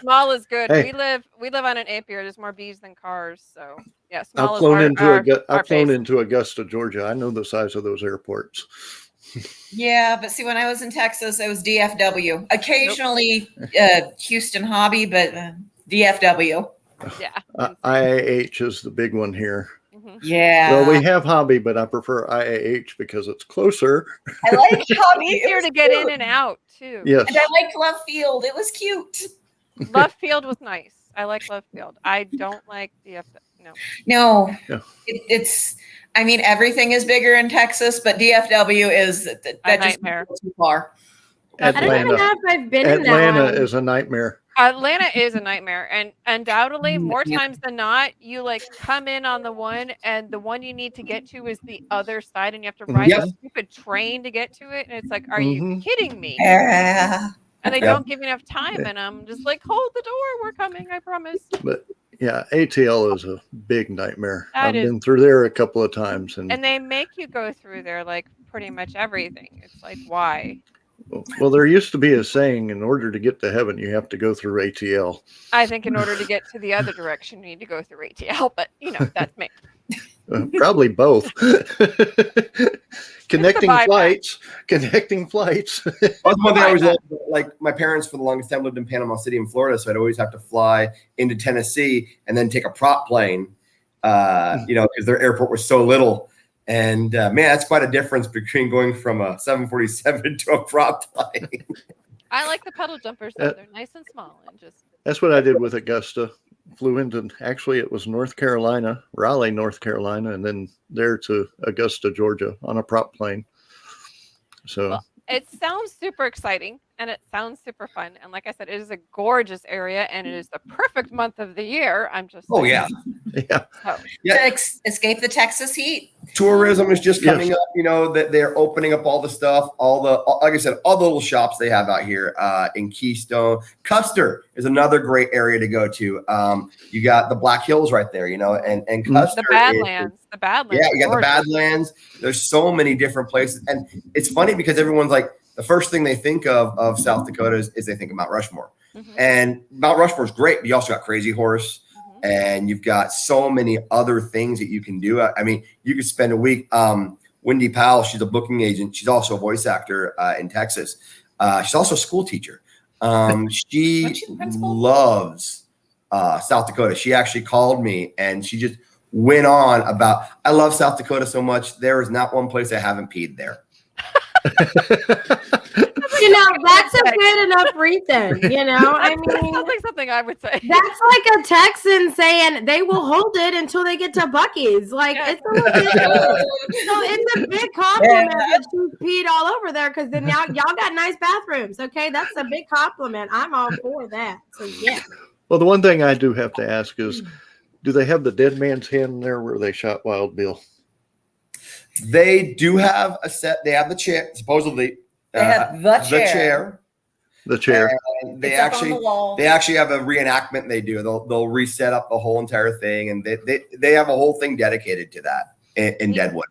Small is good. Hey. We live on an apiary. There's more bees than cars, so yeah. Small I've flown is into Augusta, Georgia. I know the size of those airports. Yeah, but see, when I was in Texas, it was DFW. Occasionally, Houston Hobby, but DFW. Yeah. IAH is the big one here. Mm-hmm. Yeah. Well, we have Hobby, but I prefer IAH because it's closer. I like Hobby. Easier to get in and out too. Yes. And I liked Love Field. It was cute. Love Field was nice. I like Love Field. I don't like DFW. No. Yeah. It's. I mean, everything is bigger in Texas, but DFW is that just nightmare. Too far. I don't even know if I've been in that Atlanta one. is a nightmare. Atlanta is a nightmare, and undoubtedly more times than not, you like come in on the one, and the one you need to get to is the other side, and you have to ride a stupid train to get to it, and it's like, are you kidding me? Yeah. And they don't give you enough time, and I'm just like, hold the door, we're coming, I promise. But yeah, ATL is a big nightmare. I've is. been through there a couple of times, and they make you go through there like pretty much everything. It's like, why? well, there used to be a saying: in order to get to heaven, you have to go through ATL. I think in order to get to the other direction, you need to go through ATL, but you know, that's me. Probably both. Connecting flights. That's one thing I always loved. Like my parents for the longest time lived in Panama City in Florida, so I'd always have to fly into Tennessee and then take a prop plane, you know, because their airport was so little. And man, that's quite a difference between going from a 747 to a prop plane. I like the pedal jumpers though. They're nice and small and just. That's what I did with Augusta. Flew into, actually it was North Carolina, Raleigh, North Carolina, and then there to Augusta, Georgia on a prop plane. So well, it sounds super exciting and it sounds super fun. And like I said, it is a gorgeous area and it is the perfect month of the year. I'm just oh yeah. Yeah. So. Yeah. To escape the Texas heat. Tourism is just coming up, you know, that they're opening up all the stuff, like I said, all the little shops they have out here in Keystone. Custer is another great area to go to. You got the Black Hills right there, you know, and Custer. The Badlands. Yeah, you got the Badlands. There's so many different places. And it's funny because everyone's like, the first thing they think of South Dakota is they think of Mount Rushmore. Mm-hmm. And Mount Rushmore is great, but you also got Crazy Horse. And you've got so many other things that you can do. I mean, you could spend a week. Wendy Powell, she's a booking agent. She's also a voice actor in Texas. She's also a school teacher. She loves South Dakota. She actually called me and she just went on about, I love South Dakota so much. There is not one place I haven't peed there. You know, that's a good enough reason, you know. I mean, sounds like something I would say. That's like a Texan saying they will hold it until they get to Buc-ee's. Like, it's a legit so it's a big compliment that she peed all over there because then y'all got nice bathrooms. Okay, that's a big compliment. I'm all for that. So yeah. Well, the one thing I do have to ask is, do they have the dead man's hand there where they shot Wild Bill? They do have a set. They have the chair, supposedly. They have the chair. The chair. And they actually have a reenactment. They do. They'll reset up the whole entire thing, and they have a whole thing dedicated to that in Deadwood.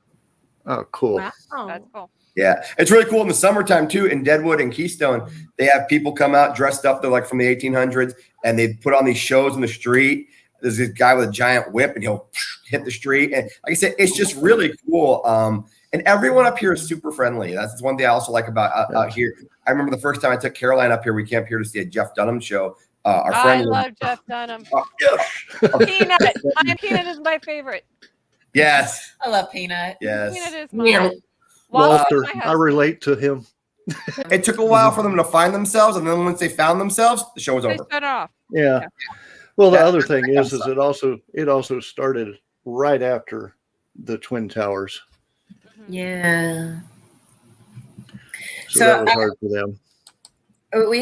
Oh, cool. Wow. That's cool. Yeah, it's really cool in the summertime too. In Deadwood and Keystone, they have people come out dressed up. They're like from the 1800s, and they put on these shows in the street. there's this guy with a giant whip, and he'll hit the street. And like I said, it's just really cool. And everyone up here is super friendly. That's one thing I also like about out here. I remember the first time I took Caroline up here, we came up here to see a Jeff Dunham show. Our friend I love Jeff Dunham. yes. Peanut. Peanut is my favorite. Yes. I love Peanut. Yes. Peanut is mine. Walter, I relate to him. It took a while for them to find themselves, and then once they found themselves, the show was They over. shut off. Yeah. Well, the other thing is it also started right after the Twin Towers. Yeah. So that was hard for them. We